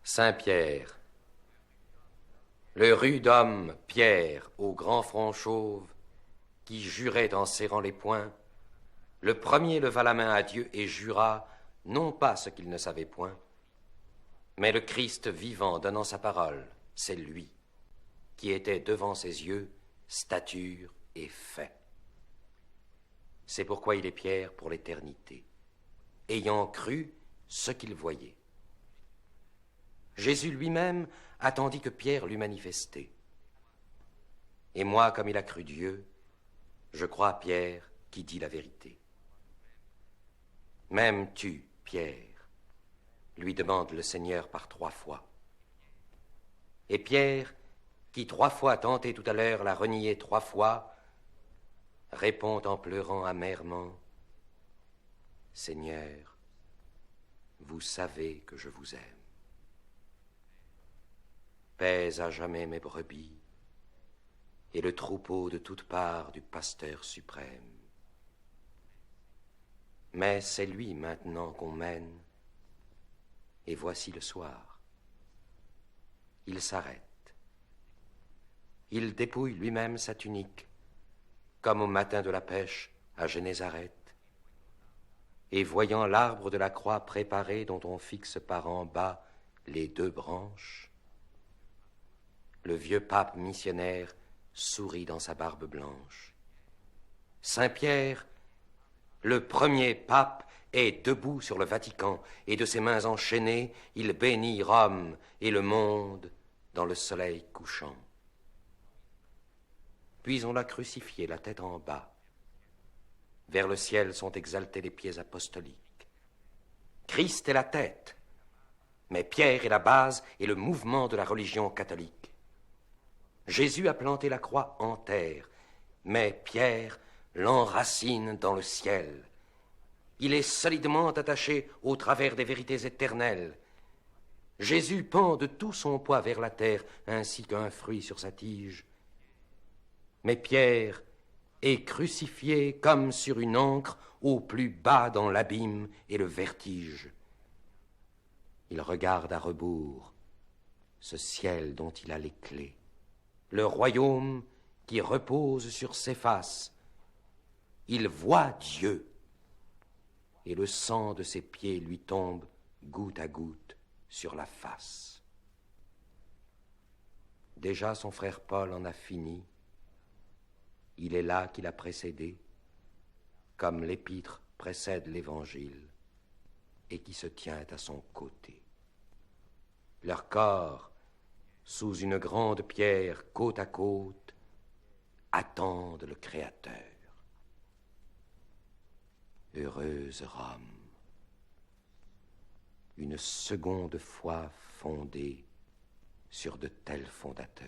Saint-Pierre. Le rude homme, Pierre, au grand front chauve, qui jurait en serrant les poings, le premier leva la main à Dieu et jura, non pas ce qu'il ne savait point, mais le Christ vivant donnant sa parole, c'est lui, qui était devant ses yeux, stature et fait. C'est pourquoi il est Pierre pour l'éternité, ayant cru ce qu'il voyait. Jésus lui-même attendit que Pierre l'eût manifesté. Et moi, comme il a cru Dieu, je crois à Pierre qui dit la vérité. M'aimes-tu, Pierre? Lui demande le Seigneur par 3 fois. Et Pierre, qui 3 fois tenté tout à l'heure l'a renié 3 fois, répond en pleurant amèrement, Seigneur, vous savez que je vous aime. Pèse à jamais mes brebis et le troupeau de toutes parts du pasteur suprême. Mais c'est lui maintenant qu'on mène, et voici le soir. Il s'arrête. Il dépouille lui-même sa tunique, comme au matin de la pêche à Génézareth, et voyant l'arbre de la croix préparé dont on fixe par en bas les 2 branches, le vieux pape missionnaire sourit dans sa barbe blanche. Saint-Pierre, le premier pape, est debout sur le Vatican, et de ses mains enchaînées, il bénit Rome et le monde dans le soleil couchant. Puis on l'a crucifié, la tête en bas. Vers le ciel sont exaltés les pieds apostoliques. Christ est la tête, mais Pierre est la base et le mouvement de la religion catholique. Jésus a planté la croix en terre, mais Pierre l'enracine dans le ciel. Il est solidement attaché au travers des vérités éternelles. Jésus pend de tout son poids vers la terre, ainsi qu'un fruit sur sa tige. Mais Pierre est crucifié comme sur une ancre au plus bas dans l'abîme et le vertige. Il regarde à rebours ce ciel dont il a les clés, le royaume qui repose sur ses faces. Il voit Dieu, et le sang de ses pieds lui tombe goutte à goutte sur la face. Déjà son frère Paul en a fini. Il est là qu'il a précédé, comme l'épître précède l'évangile, et qui se tient à son côté. Leur corps, sous une grande pierre côte à côte, attendent le Créateur. Heureuse Rome, une seconde fois fondée sur de tels fondateurs.